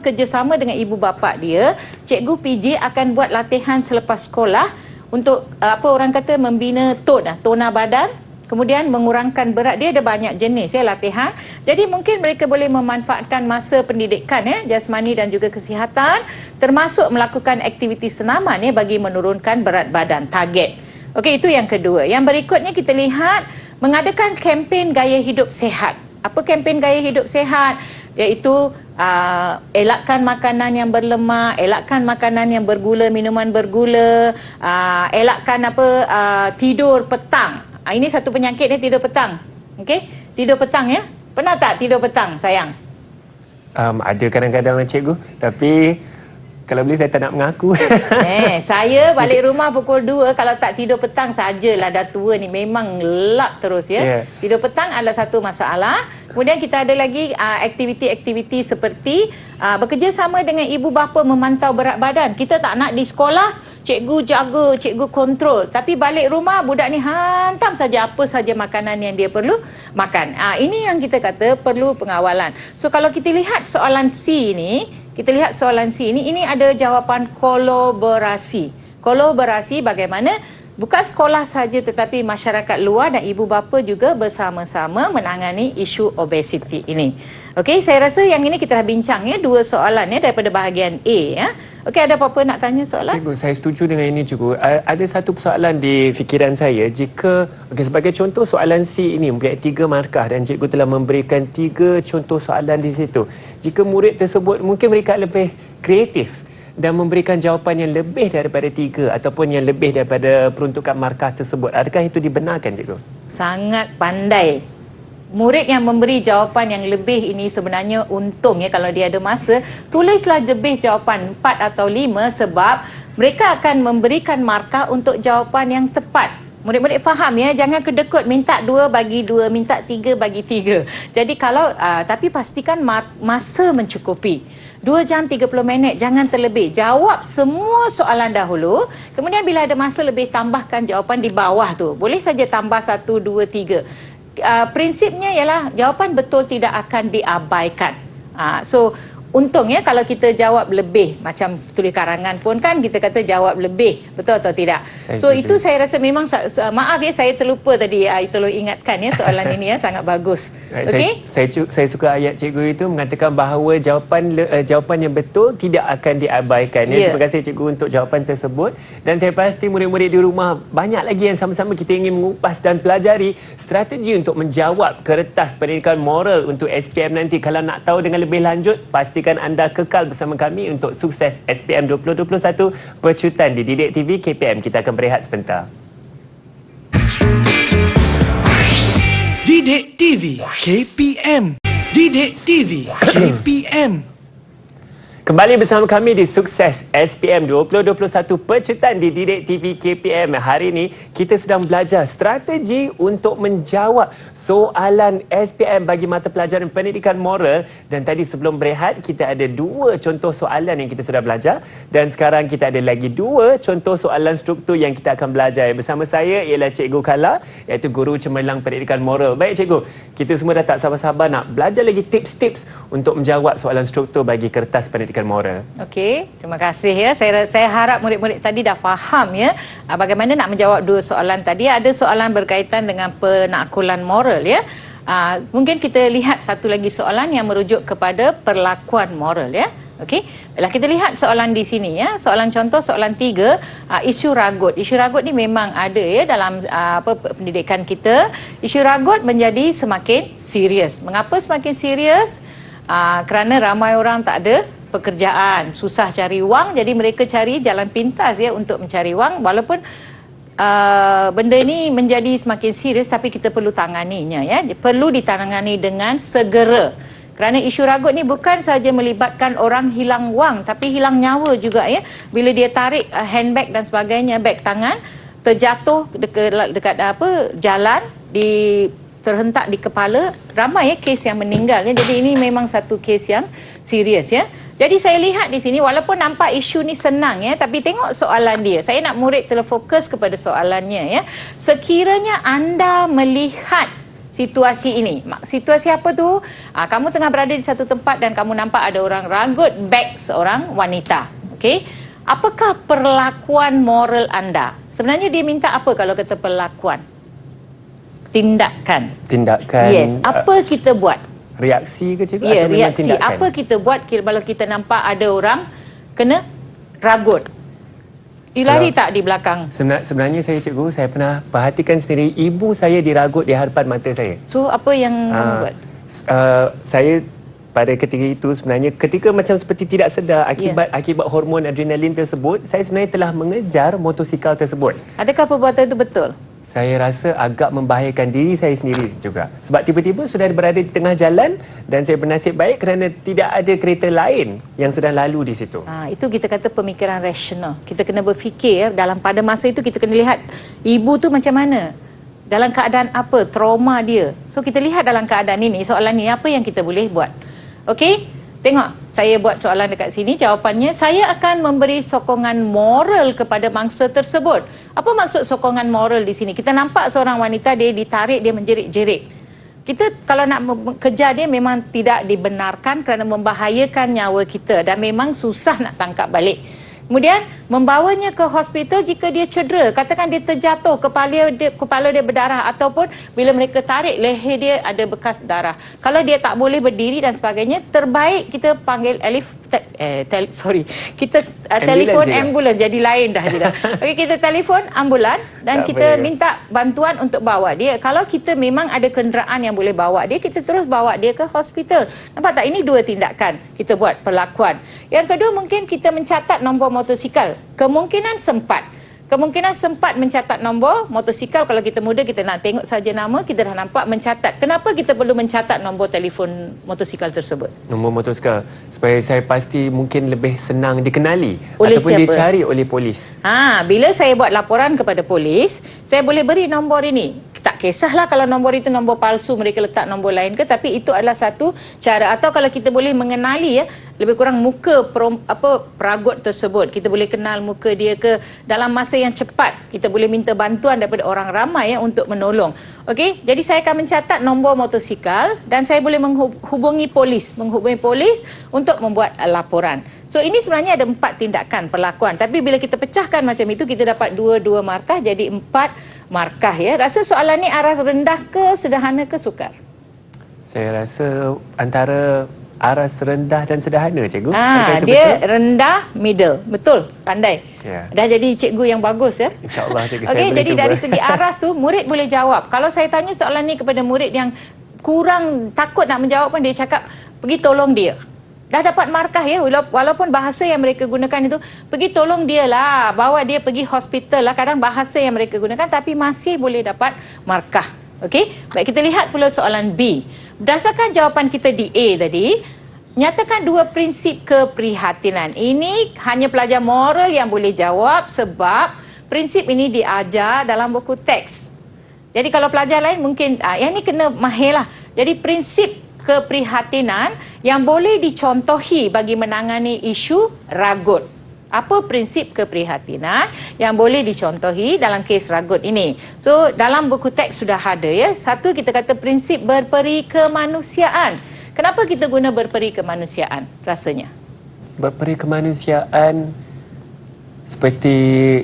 kerjasama dengan ibu bapa dia, cikgu PJ akan buat latihan selepas sekolah untuk orang kata membina tona badan. Kemudian mengurangkan berat. Dia ada banyak jenis ya latihan. Jadi mungkin mereka boleh memanfaatkan masa pendidikan ya jasmani dan juga kesihatan termasuk melakukan aktiviti senaman ya bagi menurunkan berat badan target. Okey, itu yang kedua. Yang berikutnya kita lihat mengadakan kempen gaya hidup sihat. Apa kempen gaya hidup sihat? Iaitu elakkan makanan yang berlemak, elakkan makanan yang bergula, minuman bergula, elakkan tidur petang. Ini satu penyakit dia tidur petang. Okey. Tidur petang ya? Pernah tak tidur petang, sayang? Ada kadang-kadang cikgu, tapi kalau boleh saya tak nak mengaku. Saya balik rumah pukul 2, kalau tak tidur petang sajalah, dah tua ni memang lap terus ya. Tidur petang adalah satu masalah. Kemudian kita ada lagi aktiviti-aktiviti seperti bekerjasama dengan ibu bapa memantau berat badan. Kita tak nak di sekolah cikgu jaga, cikgu kontrol, tapi balik rumah budak ni hantam saja apa saja makanan yang dia perlu makan. Ini yang kita kata perlu pengawalan. So kalau kita lihat soalan C ni, ini ada jawapan kolaborasi. Kolaborasi bagaimana bukan sekolah saja tetapi masyarakat luar dan ibu bapa juga bersama-sama menangani isu obesiti ini. Okey, saya rasa yang ini kita dah bincang ya, 2 soalan ya daripada bahagian A ya. Okey, ada apa-apa nak tanya soalan? Cikgu, saya setuju dengan ini cikgu. Ada satu persoalan di fikiran saya. Jika sebagai contoh soalan C ini mempunyai 3 markah dan cikgu telah memberikan 3 contoh soalan di situ. Jika murid tersebut mungkin mereka lebih kreatif dan memberikan jawapan yang lebih daripada 3 ataupun yang lebih daripada peruntukan markah tersebut, adakah itu dibenarkan cikgu? Sangat pandai. Murid yang memberi jawapan yang lebih ini sebenarnya untung ya, kalau dia ada masa, tulislah lebih jawapan 4 atau 5 sebab mereka akan memberikan markah untuk jawapan yang tepat. Murid-murid faham ya, jangan kedekut minta 2 bagi 2, minta 3 bagi 3. Jadi kalau tapi pastikan masa mencukupi. 2 jam 30 minit, jangan terlebih. Jawab semua soalan dahulu, kemudian bila ada masa lebih tambahkan jawapan di bawah tu. Boleh saja tambah 1, 2, 3. Prinsipnya ialah jawapan betul tidak akan diabaikan. So untung ya kalau kita jawab lebih, macam tulis karangan pun kan kita kata jawab lebih, betul atau tidak? Itu saya rasa memang maaf ya, saya terlupa tadi, tolong ingatkan ya soalan ini ya, sangat bagus. Okey. Saya suka ayat cikgu itu mengatakan bahawa jawapan yang betul tidak akan diabaikan. Terima kasih cikgu untuk jawapan tersebut, dan saya pasti murid-murid di rumah banyak lagi yang sama-sama kita ingin mengupas dan pelajari strategi untuk menjawab kertas pendidikan moral untuk SPM nanti. Kalau nak tahu dengan lebih lanjut, pastikan anda kekal bersama kami untuk sukses SPM 2021 Pecutan di Didik TV KPM. Kita akan berehat sebentar. Didik TV KPM. Didik TV KPM. Kembali bersama kami di Sukses SPM 2021 Pecutan di Didik TV KPM. Hari ini kita sedang belajar strategi untuk menjawab soalan SPM bagi mata pelajaran pendidikan moral, dan tadi sebelum berehat kita ada 2 contoh soalan yang kita sudah belajar, dan sekarang kita ada lagi 2 contoh soalan struktur yang kita akan belajar. Bersama saya ialah Cikgu Kala, iaitu Guru Cemerlang Pendidikan Moral. Baik cikgu, kita semua dah tak sabar-sabar nak belajar lagi tips-tips untuk menjawab soalan struktur bagi kertas pendidikan moral. Okey, terima kasih ya. Saya harap murid-murid tadi dah faham ya bagaimana nak menjawab 2 soalan tadi. Ada soalan berkaitan dengan penakulan moral ya. Mungkin kita lihat satu lagi soalan yang merujuk kepada perlakuan moral ya. Okey, baiklah kita lihat soalan di sini ya. Soalan contoh soalan 3, isu ragut. Isu ragut ni memang ada ya dalam pendidikan kita. Isu ragut menjadi semakin serius. Mengapa semakin serius? Kerana ramai orang tak ada pekerjaan, susah cari wang, jadi mereka cari jalan pintas ya untuk mencari wang. Walaupun benda ini menjadi semakin serius, tapi kita perlu tanganinya ya. Perlu ditangani dengan segera. Kerana isu ragut ni bukan saja melibatkan orang hilang wang, tapi hilang nyawa juga ya. Bila dia tarik handbag dan sebagainya, beg tangan terjatuh dekat jalan, terhentak di kepala, ramai ya kes yang meninggal ya. Jadi ini memang satu kes yang serius ya. Jadi saya lihat di sini walaupun nampak isu ni senang ya, tapi tengok soalan dia. Saya nak murid terfokus kepada soalannya ya. Sekiranya anda melihat situasi ini, situasi apa tu? Kamu tengah berada di satu tempat dan kamu nampak ada orang ragut beg seorang wanita. Okey. Apakah perlakuan moral anda? Sebenarnya dia minta apa kalau kata perlakuan? Tindakan. Yes. Apa kita buat? Reaksi ke cikgu? Ya, reaksi. Apa kita buat kalau kita nampak ada orang kena ragut? Lari tak di belakang? Sebenarnya saya pernah perhatikan sendiri ibu saya diragut di hadapan mata saya. So apa yang kamu buat? Saya pada ketika itu sebenarnya ketika macam seperti tidak sedar akibat hormon adrenalin tersebut, saya sebenarnya telah mengejar motosikal tersebut. Adakah perbuatan itu betul? Saya rasa agak membahayakan diri saya sendiri juga. Sebab tiba-tiba sudah berada di tengah jalan dan saya bernasib baik kerana tidak ada kereta lain yang sedang lalu di situ. Itu kita kata pemikiran rasional. Kita kena berfikir pada masa itu kita kena lihat ibu tu macam mana. Dalam keadaan apa, trauma dia. So kita lihat dalam keadaan ini, soalan ni apa yang kita boleh buat. Okey? Tengok, saya buat soalan dekat sini, jawapannya saya akan memberi sokongan moral kepada mangsa tersebut. Apa maksud sokongan moral di sini? Kita nampak seorang wanita dia ditarik, dia menjerit-jerit. Kita kalau nak kejar dia memang tidak dibenarkan kerana membahayakan nyawa kita dan memang susah nak tangkap balik. Kemudian membawanya ke hospital jika dia cedera, katakan dia terjatuh, kepala dia berdarah ataupun bila mereka tarik leher dia ada bekas darah. Kalau dia tak boleh berdiri dan sebagainya, terbaik kita panggil telefon ambulans, jadi lain dah dia dah. Okey, kita telefon ambulans dan kita minta bantuan untuk bawa dia. Kalau kita memang ada kenderaan yang boleh bawa dia, kita terus bawa dia ke hospital. Nampak tak, ini dua tindakan kita buat perlakuan. Yang kedua, mungkin kita mencatat nombor motosikal. Kemungkinan sempat mencatat nombor motosikal. Kalau kita muda, kita nak tengok saja nama, kita dah nampak mencatat. Kenapa kita perlu mencatat nombor telefon motosikal tersebut? Nombor motosikal supaya saya pasti mungkin lebih senang dikenali oleh ataupun siapa? Dicari oleh polis. Bila saya buat laporan kepada polis, saya boleh beri nombor ini. Tak kisahlah kalau nombor itu nombor palsu, mereka letak nombor lain ke, tapi itu adalah satu cara. Atau kalau kita boleh mengenali lebih kurang muka peragut tersebut, kita boleh kenal muka dia ke, dalam masa yang cepat kita boleh minta bantuan daripada orang ramai untuk menolong. Okey, jadi saya akan mencatat nombor motosikal dan saya boleh menghubungi polis untuk membuat laporan. So ini sebenarnya ada 4 tindakan perlakuan, tapi bila kita pecahkan macam itu, kita dapat 2 markah jadi 4 markah ya. Rasa soalan ni arah rendah ke sederhana ke sukar? Saya rasa antara arah rendah dan sederhana, cikgu. Dia betul? Rendah, middle. Betul, pandai. Dah jadi cikgu yang bagus ya. InsyaAllah cikgu. Okey, jadi cuba. Dari segi aras tu murid boleh jawab. Kalau saya tanya soalan ni kepada murid yang kurang takut nak menjawab pun, dia cakap pergi tolong dia. Dah dapat markah ya, walaupun bahasa yang mereka gunakan itu pergi tolong dia lah, bawa dia pergi hospital lah, kadang bahasa yang mereka gunakan tapi masih boleh dapat markah. Okey, baik, kita lihat pula soalan B. Berdasarkan jawapan kita di A tadi, nyatakan 2 prinsip keprihatinan. Ini hanya pelajar moral yang boleh jawab sebab prinsip ini diajar dalam buku teks. Jadi kalau pelajar lain mungkin yang ni kena mahir lah. Jadi prinsip keprihatinan yang boleh dicontohi bagi menangani isu ragut. Apa prinsip keprihatinan yang boleh dicontohi dalam kes ragut ini? So, dalam buku teks sudah ada ya. Satu, kita kata prinsip berperi kemanusiaan. Kenapa kita guna berperi kemanusiaan rasanya? Berperi kemanusiaan seperti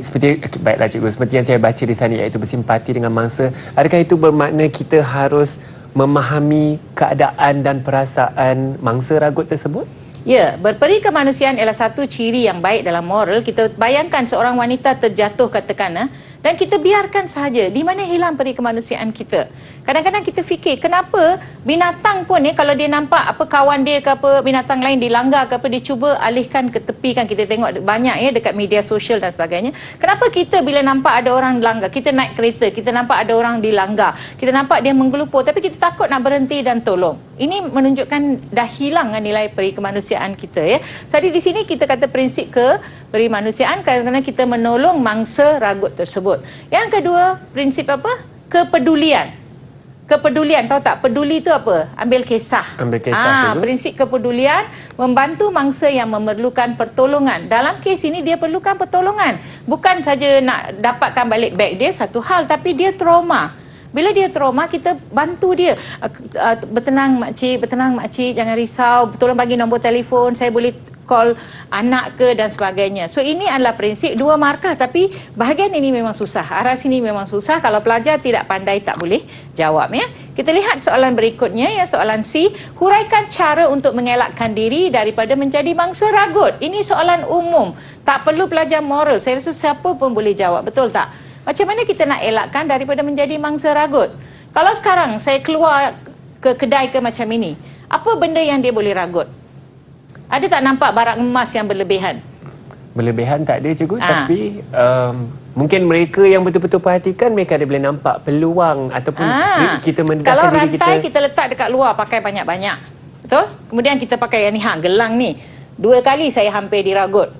baiklah cikgu, seperti yang saya baca di sana, iaitu bersimpati dengan mangsa. Adakah itu bermakna kita harus memahami keadaan dan perasaan mangsa ragut tersebut? Ya, berperi kemanusiaan ialah satu ciri yang baik dalam moral. Kita bayangkan seorang wanita terjatuh katakan dan kita biarkan sahaja. Di mana hilang peri kemanusiaan kita? Kadang-kadang kita fikir kenapa binatang pun kalau dia nampak kawan dia ke binatang lain dilanggar ke dia cuba alihkan ke tepi kan. Kita tengok banyak dekat media sosial dan sebagainya. Kenapa kita bila nampak ada orang langgar, kita naik kereta, kita nampak ada orang dilanggar, kita nampak dia menggelupur tapi kita takut nak berhenti dan tolong. Ini menunjukkan dah hilang nilai peri kemanusiaan kita ya. Jadi di sini kita kata prinsip peri kemanusiaan kerana kita menolong mangsa ragut tersebut. Yang kedua, prinsip apa? Kepedulian. Kepedulian, tahu tak? Peduli itu apa? Ambil kisah. Prinsip kepedulian membantu mangsa yang memerlukan pertolongan. Dalam kes ini dia perlukan pertolongan. Bukan saja nak dapatkan balik beg dia satu hal, tapi dia trauma. Bila dia trauma, kita bantu dia. Bertenang makcik, jangan risau. Tolong bagi nombor telefon, saya boleh call anak ke dan sebagainya. So ini adalah prinsip 2 markah, tapi bahagian ini memang susah. Arah sini memang susah. Kalau pelajar tidak pandai tak boleh jawab ya. Kita lihat soalan berikutnya ya, soalan C. Huraikan cara untuk mengelakkan diri daripada menjadi mangsa ragut. Ini soalan umum. Tak perlu pelajar moral. Saya rasa siapa pun boleh jawab. Betul tak? Macam mana kita nak elakkan daripada menjadi mangsa ragut? Kalau sekarang saya keluar ke kedai ke macam ini, apa benda yang dia boleh ragut? Ada tak nampak barang emas yang berlebihan? Berlebihan tak ada cikgu, Ah. tapi mungkin mereka yang betul-betul perhatikan, mereka ada boleh nampak peluang ataupun kita mendekatkan Kalau diri rantai kita letak dekat luar pakai banyak-banyak. Betul? Kemudian kita pakai yang ni, gelang ni. 2 kali saya hampir diragut.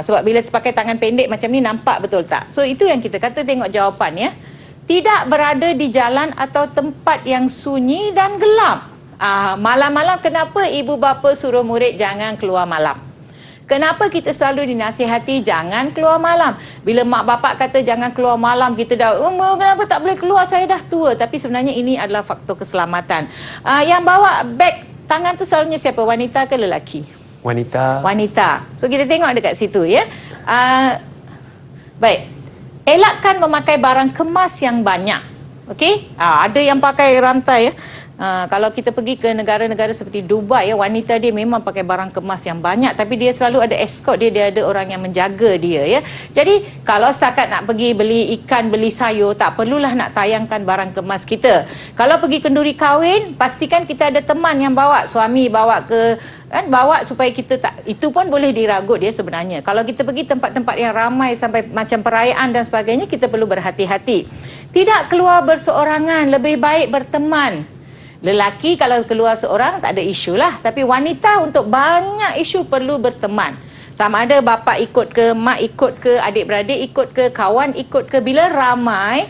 Sebab bila pakai tangan pendek macam ni, nampak betul tak? So itu yang kita kata, tengok jawapan ya. Tidak berada di jalan atau tempat yang sunyi dan gelap. Malam-malam kenapa ibu bapa suruh murid jangan keluar malam? Kenapa kita selalu dinasihati jangan keluar malam? Bila mak bapak kata jangan keluar malam, kita dah, kenapa tak boleh keluar, saya dah tua. Tapi sebenarnya ini adalah faktor keselamatan. Yang bawa beg tangan tu selalunya siapa? Wanita ke lelaki? Wanita. So kita tengok dekat situ ya. Baik. Elakkan memakai barang kemas yang banyak. Okey? Ada yang pakai rantai ya. Kalau kita pergi ke negara-negara seperti Dubai ya, wanita dia memang pakai barang kemas yang banyak, tapi dia selalu ada escort dia ada orang yang menjaga dia ya. Jadi kalau setakat nak pergi beli ikan, beli sayur, tak perlulah nak tayangkan barang kemas kita. Kalau pergi kenduri kahwin, pastikan kita ada teman yang bawa, suami bawa ke, bawa supaya kita tak, itu pun boleh diragut dia sebenarnya. Kalau kita pergi tempat-tempat yang ramai sampai macam perayaan dan sebagainya, kita perlu berhati-hati. Tidak keluar berseorangan, lebih baik berteman. Lelaki kalau keluar seorang tak ada isu lah, tapi wanita untuk banyak isu perlu berteman. Sama ada bapa ikut ke, mak ikut ke, adik-beradik ikut ke, kawan ikut ke. Bila ramai,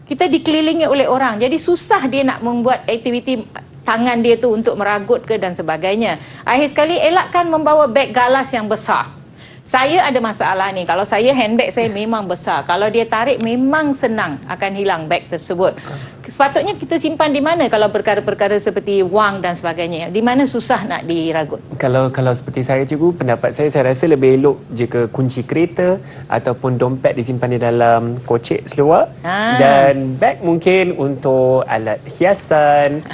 kita dikelilingi oleh orang, jadi susah dia nak membuat aktiviti tangan dia tu untuk meragut ke dan sebagainya. Akhir sekali, elakkan membawa beg galas yang besar. Saya ada masalah ni. Kalau saya, handbag saya memang besar. Kalau dia tarik, memang senang akan hilang beg tersebut. Sepatutnya kita simpan di mana kalau perkara-perkara seperti wang dan sebagainya? Di mana susah nak diragut? Kalau seperti saya cikgu, pendapat saya rasa lebih elok jika kunci kereta ataupun dompet disimpan di dalam kocek seluar. Dan beg mungkin untuk alat hiasan.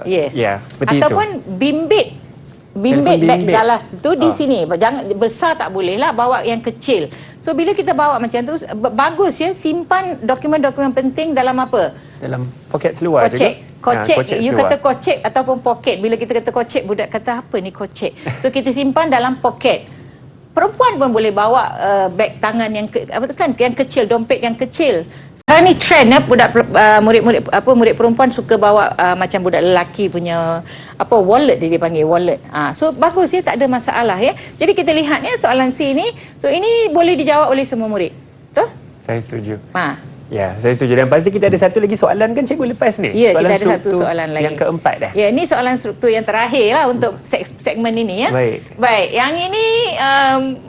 Yes. Ya, seperti ataupun itu. Bimbit beg bimbit. galas tu di sini. Jangan besar, tak boleh lah, bawa yang kecil. So bila kita bawa macam tu, bagus ya, simpan dokumen-dokumen penting dalam apa? Dalam poket seluar juga. Kocek. You kata kocek ataupun poket. Bila kita kata kocek, budak kata apa ni kocek? So kita simpan dalam poket. Perempuan pun boleh bawa beg tangan yang yang kecil, dompet yang kecil. Sekarang ni trend ya, budak murid perempuan suka bawa macam budak lelaki punya wallet, dia panggil wallet. So bagus ya, tak ada masalah ya. Jadi kita lihat ya soalan C ni. So ini boleh dijawab oleh semua murid. Betul? Saya setuju. Ya, saya setuju. Dan pasti kita ada satu lagi soalan kan cikgu lepas ni? Ya, kita ada satu soalan lagi. Yang keempat dah. Ya, ini soalan struktur yang terakhir lah untuk segmen ini ya. Baik. Yang ini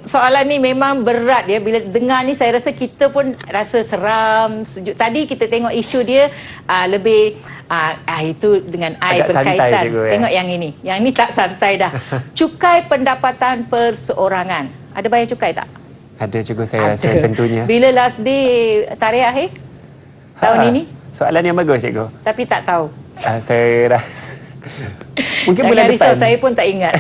soalan ni memang berat ya. Bila dengar ni saya rasa kita pun rasa seram, sejuk. Tadi kita tengok isu dia lebih itu dengan I berkaitan. Cikgu, ya? Tengok yang ini. Yang ini tak santai dah. Cukai pendapatan perseorangan. Ada bayar cukai tak? Ada cikgu, saya rasa tentunya. Bila last day tarikh akhir tahun ini? Soalan yang bagus cikgu. Tapi tak tahu. Saya rasa mungkin Jangan bulan risau, depan. saya pun tak ingat.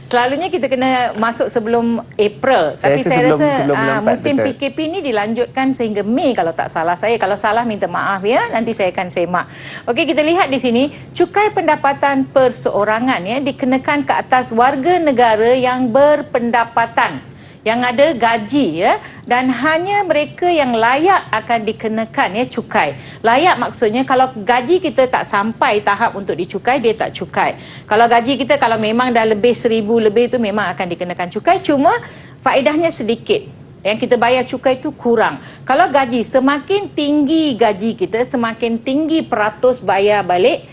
Selalunya kita kena masuk sebelum April. Tapi saya rasa musim betul. PKP ni dilanjutkan sehingga Mei kalau tak salah saya. Kalau salah minta maaf ya, nanti saya akan semak. Okey, kita lihat di sini, cukai pendapatan perseorangan ya dikenakan ke atas warga negara yang berpendapatan, yang ada gaji ya, dan hanya mereka yang layak akan dikenakan ya cukai. Layak maksudnya kalau gaji kita tak sampai tahap untuk dicukai, dia tak cukai. Kalau gaji kita kalau memang dah lebih 1,000 lebih tu memang akan dikenakan cukai, cuma faedahnya sedikit. Yang kita bayar cukai tu kurang. Kalau gaji, semakin tinggi gaji kita, semakin tinggi peratus bayar balik.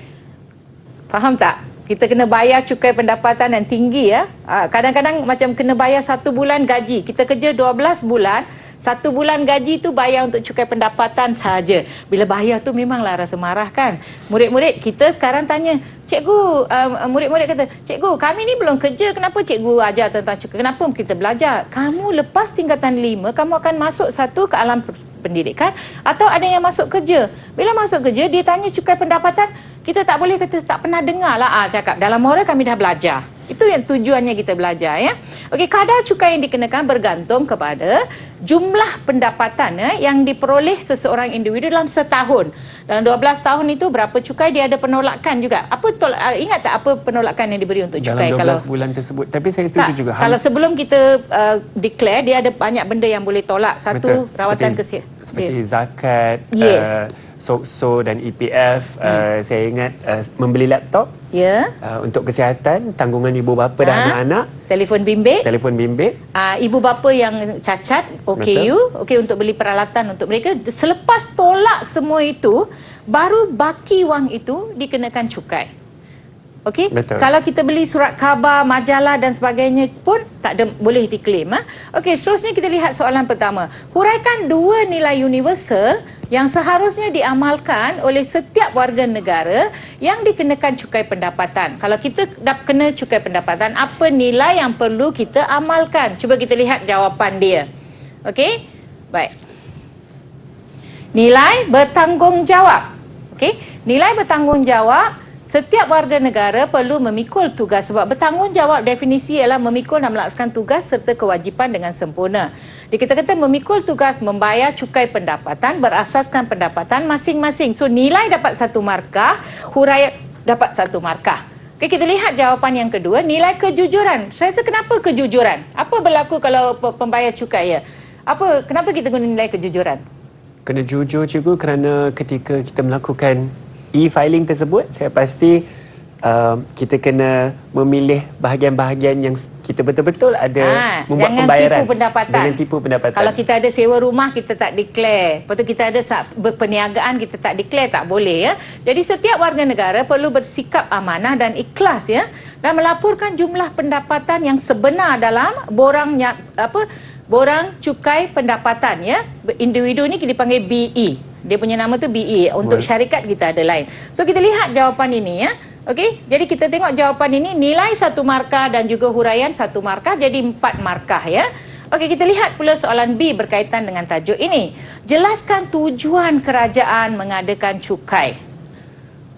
Faham tak? Kita kena bayar cukai pendapatan yang tinggi ya. Kadang-kadang macam kena bayar 1 bulan gaji. Kita kerja 12 bulan, 1 bulan gaji tu bayar untuk cukai pendapatan sahaja. Bila bayar tu memanglah rasa marah kan. Murid-murid kita sekarang tanya, cikgu, murid-murid kata, cikgu kami ni belum kerja, kenapa cikgu ajar tentang cukai? Kenapa kita belajar? Kamu lepas tingkatan 5, kamu akan masuk satu ke alam pendidikan atau ada yang masuk kerja. Bila masuk kerja, dia tanya cukai pendapatan, kita tak boleh kata tak pernah dengar lah cakap. Dalam moral kami dah belajar. Itu yang tujuannya kita belajar ya. Okey, kadar cukai yang dikenakan bergantung kepada jumlah pendapatan yang diperoleh seseorang individu dalam setahun. Dalam 12 tahun itu berapa cukai, dia ada penolakan juga. Ingat tak apa penolakan yang diberi untuk cukai dalam 12 bulan tersebut? Tapi saya setuju juga. Kalau sebelum kita declare, dia ada banyak benda yang boleh tolak. Satu, rawatan kesihatan. Seperti zakat, Yes. SOKSO dan EPF. Saya ingat membeli laptop untuk kesihatan, tanggungan ibu bapa dan anak-anak, telefon bimbit, ibu bapa yang cacat, OKU, okey, untuk beli peralatan untuk mereka. Selepas tolak semua itu, baru baki wang itu dikenakan cukai. Okey, kalau kita beli surat khabar, majalah dan sebagainya pun tak ada, boleh diklaim. Okey, seterusnya kita lihat soalan pertama. Huraikan dua nilai universal yang seharusnya diamalkan oleh setiap warga negara yang dikenakan cukai pendapatan. Kalau kita dah kena cukai pendapatan, apa nilai yang perlu kita amalkan? Cuba kita lihat jawapan dia. Okey, baik. Nilai bertanggungjawab. Okey, nilai bertanggungjawab, setiap warga negara perlu memikul tugas, sebab bertanggungjawab definisi ialah memikul dan melaksanakan tugas serta kewajipan dengan sempurna. Dikata-kata memikul tugas membayar cukai pendapatan berasaskan pendapatan masing-masing. So nilai dapat 1 markah, huraian dapat 1 markah. Okey, kita lihat jawapan yang kedua, nilai kejujuran. Saya rasa kenapa kejujuran? Apa berlaku kalau pembayar cukai ya? Kenapa kita guna nilai kejujuran? Kena jujur cikgu, kerana ketika kita melakukan e-filing tersebut, saya pasti kita kena memilih bahagian-bahagian yang kita betul-betul ada membuat pembayaran. Jangan tipu pendapatan. Kalau kita ada sewa rumah, kita tak declare. Lepas tu kita ada perniagaan, kita tak declare, tak boleh ya. Jadi setiap warga negara perlu bersikap amanah dan ikhlas ya, dan melaporkan jumlah pendapatan yang sebenar dalam borang cukai pendapatan ya. Individu ni kita panggil BE. Dia punya nama tu BE. Untuk syarikat kita ada lain. So kita lihat jawapan ini ya. Okey, jadi kita tengok jawapan ini, nilai 1 markah dan juga huraian 1 markah, jadi 4 markah ya. Okey, kita lihat pula soalan B berkaitan dengan tajuk ini. Jelaskan tujuan kerajaan mengadakan cukai.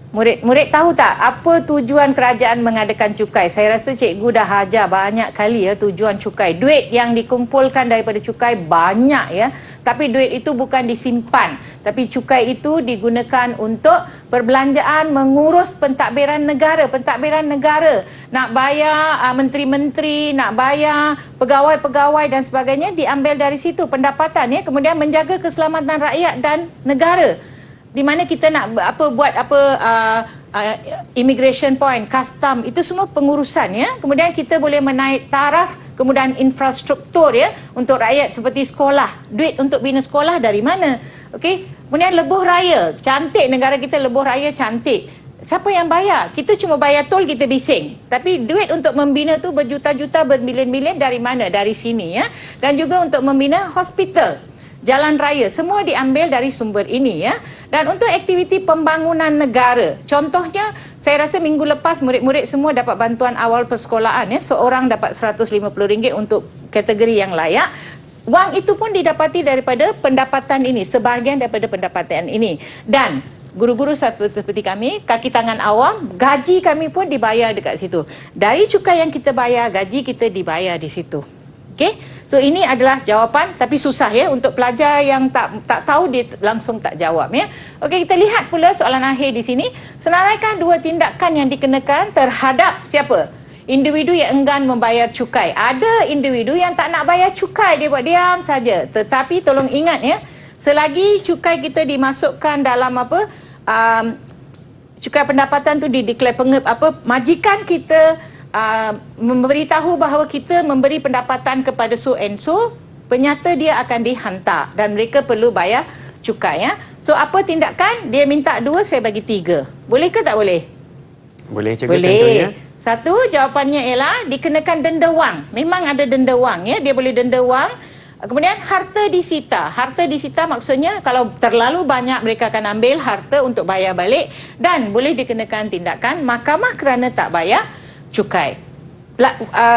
Murid tahu tak apa tujuan kerajaan mengadakan cukai? Saya rasa cikgu dah ajar banyak kali ya tujuan cukai. Duit yang dikumpulkan daripada cukai banyak ya. Tapi duit itu bukan disimpan. Tapi cukai itu digunakan untuk perbelanjaan, mengurus pentadbiran negara. Pentadbiran negara. Nak bayar menteri-menteri, nak bayar pegawai-pegawai dan sebagainya, diambil dari situ pendapatan ya. Kemudian menjaga keselamatan rakyat dan negara. Di mana kita nak immigration point, custom, itu semua pengurusan ya. Kemudian kita boleh menaik taraf, kemudian infrastruktur ya untuk rakyat seperti sekolah. Duit untuk bina sekolah dari mana? Okey. Kemudian lebuh raya, cantik negara kita, lebuh raya cantik. Siapa yang bayar? Kita cuma bayar tol, kita bising. Tapi duit untuk membina tu berjuta-juta, bermilion-milion dari mana? Dari sini ya. Dan juga untuk membina hospital, jalan raya, semua diambil dari sumber ini ya. Dan untuk aktiviti pembangunan negara, contohnya saya rasa minggu lepas murid-murid semua dapat bantuan awal persekolahan ya. Seorang dapat RM150 untuk kategori yang layak. Wang itu pun didapati daripada pendapatan ini, sebahagian daripada pendapatan ini. Dan guru-guru seperti kami, kaki tangan awam, gaji kami pun dibayar dekat situ. Dari cukai yang kita bayar, gaji kita dibayar di situ. Okey, so ini adalah jawapan, tapi susah ya untuk pelajar yang tak tahu, dia langsung tak jawab ya. Okey, kita lihat pula soalan akhir di sini. Senaraikan 2 tindakan yang dikenakan terhadap siapa? Individu yang enggan membayar cukai. Ada individu yang tak nak bayar cukai, dia buat diam saja. Tetapi tolong ingat ya, selagi cukai kita dimasukkan dalam cukai pendapatan tu dideklar majikan kita memberitahu bahawa kita memberi pendapatan kepada so and so, penyata dia akan dihantar dan mereka perlu bayar cukai ya. So apa tindakan? Dia minta 2, saya bagi 3. Boleh ke tak boleh? Boleh cikgu, boleh. Tentunya. 1, jawapannya ialah dikenakan denda wang. Memang ada denda wang ya, dia boleh denda wang. Kemudian harta disita. Harta disita maksudnya kalau terlalu banyak mereka akan ambil harta untuk bayar balik, dan boleh dikenakan tindakan mahkamah kerana tak bayar cukai.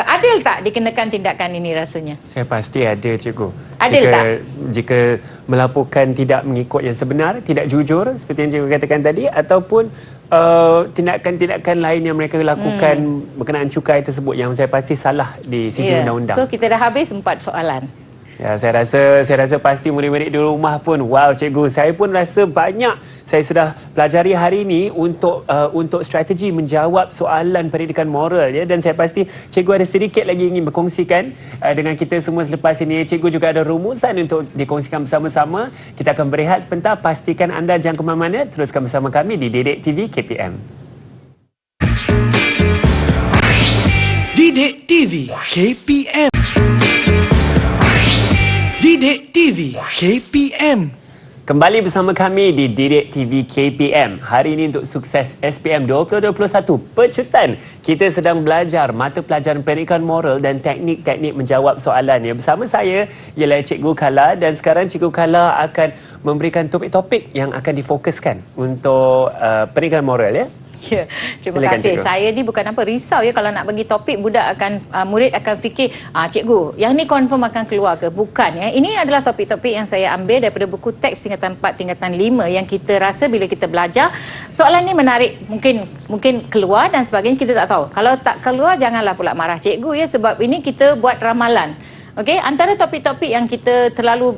Adil tak dikenakan tindakan ini rasanya? Saya pasti ada cikgu. Adil Adil tak? Jika melaporkan tidak mengikut yang sebenar, tidak jujur seperti yang cikgu katakan tadi, ataupun tindakan-tindakan lain yang mereka lakukan berkenaan cukai tersebut yang saya pasti salah di sisi undang-undang. So kita dah habis 4 soalan. Ya, saya rasa pasti murid-murid di rumah pun, wow cikgu, saya pun rasa banyak saya sudah pelajari hari ini untuk strategi menjawab soalan pendidikan moral ya, dan saya pasti cikgu ada sedikit lagi ingin berkongsikan dengan kita semua selepas ini. Cikgu juga ada rumusan untuk dikongsikan bersama-sama. Kita akan berehat sebentar, pastikan anda jangan ke mana-mana, teruskan bersama kami di Didik TV KPM. Didik TV KPM. Didik TV KPM. Kembali bersama kami di Didik TV KPM. Hari ini untuk sukses SPM 2021 pecutan, kita sedang belajar mata pelajaran pendidikan moral dan teknik-teknik menjawab soalan. Yang bersama saya ialah Cikgu Kala, dan sekarang Cikgu Kala akan memberikan topik-topik yang akan difokuskan untuk pendidikan moral ya. Ya, terima Silakan, kasih. cikgu. Saya ni bukan apa risau ya kalau nak bagi topik, budak akan murid akan fikir cikgu yang ni confirm akan keluar ke, bukan ya. Ini adalah topik-topik yang saya ambil daripada buku teks tingkatan 4 tingkatan 5 yang kita rasa bila kita belajar soalan ni menarik, mungkin keluar dan sebagainya, kita tak tahu. Kalau tak keluar janganlah pula marah cikgu ya, sebab ini kita buat ramalan. Okey, antara topik-topik yang kita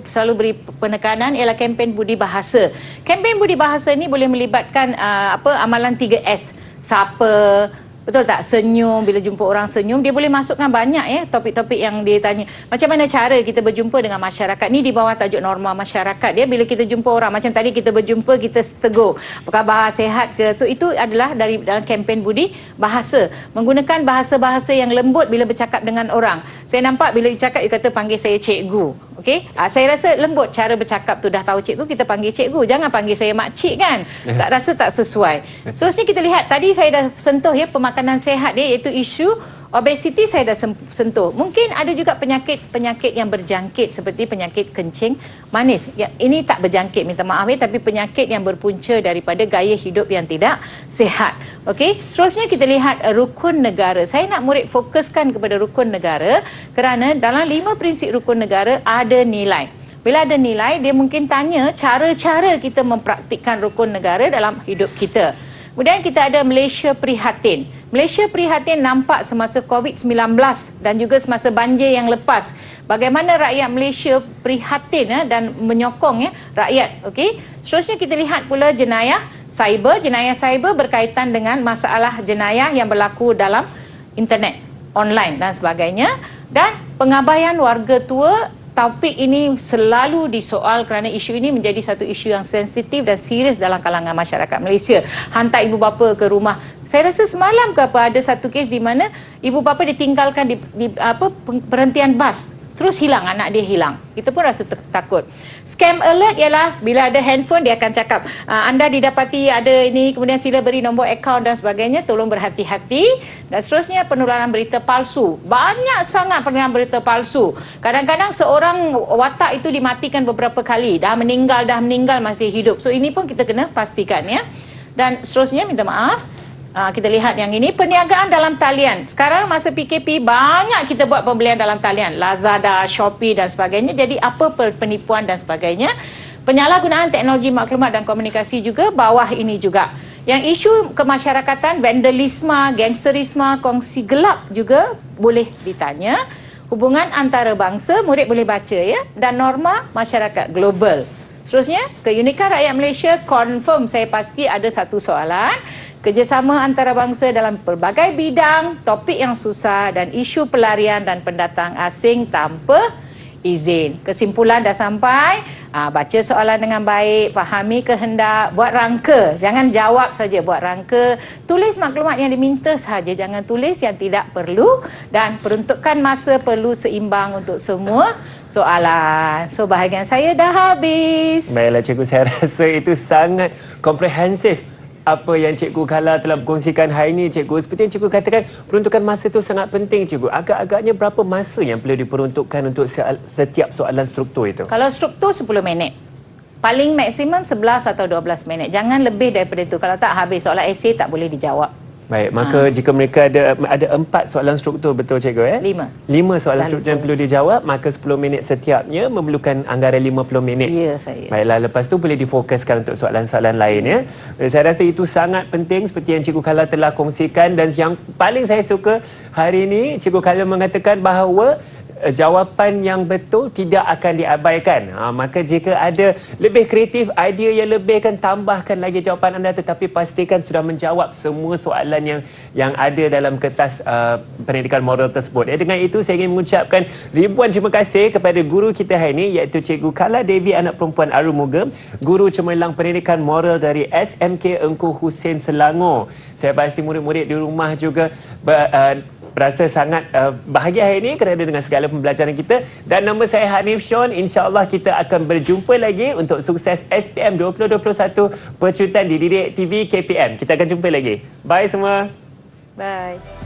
selalu beri penekanan ialah kempen budi bahasa. Kempen budi bahasa ni boleh melibatkan amalan 3S. Sapa, betul tak? Senyum, bila jumpa orang senyum, dia boleh masukkan banyak ya topik-topik yang dia tanya. Macam mana cara kita berjumpa dengan masyarakat? Ni di bawah tajuk norma masyarakat dia. Bila kita jumpa orang, macam tadi kita berjumpa, kita tegur, apa khabar, sihat ke? So itu adalah dalam kempen budi bahasa. Menggunakan bahasa-bahasa yang lembut bila bercakap dengan orang. Saya nampak bila cakap, dia kata panggil saya cikgu. Okey, saya rasa lembut cara bercakap tu. Dah tahu cikgu, kita panggil cikgu. Jangan panggil saya makcik kan. Tak rasa tak sesuai. Seterusnya kita lihat, tadi saya dah sentuh ya pemakanan sehat dia, iaitu isu obesiti saya dah sentuh. Mungkin ada juga penyakit yang berjangkit seperti penyakit kencing manis. Ya, ini tak berjangkit, minta maaf ya, tapi penyakit yang berpunca daripada gaya hidup yang tidak sihat. Okey, seterusnya kita lihat rukun negara. Saya nak murid fokuskan kepada rukun negara kerana dalam 5 prinsip rukun negara ada nilai. Bila ada nilai, dia mungkin tanya cara-cara kita mempraktikkan rukun negara dalam hidup kita. Kemudian kita ada Malaysia Prihatin. Malaysia Prihatin nampak semasa COVID-19 dan juga semasa banjir yang lepas. Bagaimana rakyat Malaysia prihatin dan menyokong rakyat. Okey. Seterusnya kita lihat pula jenayah cyber. Jenayah cyber berkaitan dengan masalah jenayah yang berlaku dalam internet, online dan sebagainya. Dan pengabaian warga tua. Topik ini selalu disoal kerana isu ini menjadi satu isu yang sensitif dan serius dalam kalangan masyarakat Malaysia. Hantar ibu bapa ke rumah. Saya rasa semalam ke apa ada satu kes di mana ibu bapa ditinggalkan di perhentian bas. Terus hilang, anak dia hilang. Kita pun rasa takut. Scam alert ialah bila ada handphone dia akan cakap anda didapati ada ini, kemudian sila beri nombor akaun dan sebagainya, tolong berhati-hati. Dan seterusnya penularan berita palsu. Banyak sangat penularan berita palsu. Kadang-kadang seorang watak itu dimatikan beberapa kali. Dah meninggal masih hidup. So ini pun kita kena pastikan ya. Dan seterusnya minta maaf. Kita lihat yang ini, perniagaan dalam talian. Sekarang masa PKP banyak kita buat pembelian dalam talian, Lazada, Shopee dan sebagainya. Jadi apa penipuan dan sebagainya. Penyalahgunaan teknologi maklumat dan komunikasi juga bawah ini juga. Yang isu kemasyarakatan, vandalisme, gangsterisme, kongsi gelap juga boleh ditanya. Hubungan antarabangsa, murid boleh baca ya. Dan norma masyarakat global. Seterusnya, keunikan rakyat Malaysia, confirm saya pasti ada satu soalan. Kerjasama antarabangsa dalam pelbagai bidang, topik yang susah dan isu pelarian dan pendatang asing tanpa izin. Kesimpulan dah sampai, baca soalan dengan baik, fahami kehendak, buat rangka. Jangan jawab saja, buat rangka. Tulis maklumat yang diminta saja, jangan tulis yang tidak perlu. Dan peruntukan masa perlu seimbang untuk semua soalan. So bahagian saya dah habis. Baiklah cikgu, saya rasa itu sangat komprehensif apa yang Cikgu Kala telah berkongsikan hari ini, Cikgu. Seperti yang Cikgu katakan, peruntukan masa itu sangat penting, Cikgu. Agak-agaknya berapa masa yang perlu diperuntukkan untuk setiap soalan struktur itu? Kalau struktur 10 minit. Paling maksimum 11 atau 12 minit. Jangan lebih daripada itu. Kalau tak, habis. Soalan esei tak boleh dijawab. Baik, maka jika mereka ada 4 soalan struktur, betul cikgu 5 soalan struktur yang perlu dijawab, maka 10 minit setiapnya memerlukan anggaran 50 minit. Ya, saya. Baiklah, lepas tu boleh difokuskan untuk soalan-soalan lain ya. Saya rasa itu sangat penting seperti yang Cikgu Khala telah kongsikan, dan yang paling saya suka hari ini Cikgu Khala mengatakan bahawa jawapan yang betul tidak akan diabaikan. Maka jika ada lebih kreatif, idea yang lebih, kan tambahkan lagi jawapan anda, tetapi pastikan sudah menjawab semua soalan yang ada dalam kertas pendidikan moral tersebut. Dengan itu saya ingin mengucapkan ribuan terima kasih kepada guru kita hari ini, iaitu Cikgu Khala Devi, anak perempuan Arumugam, guru cemerlang pendidikan moral dari SMK Engku Hussein Selangor. Saya pasti murid-murid di rumah juga berasa sangat bahagia hari ini kerana dengan segala pembelajaran kita. Dan nama saya Hanif Sean. InsyaAllah kita akan berjumpa lagi untuk sukses SPM 2021 Pecutan di Didik TV KPM. Kita akan jumpa lagi. Bye semua. Bye.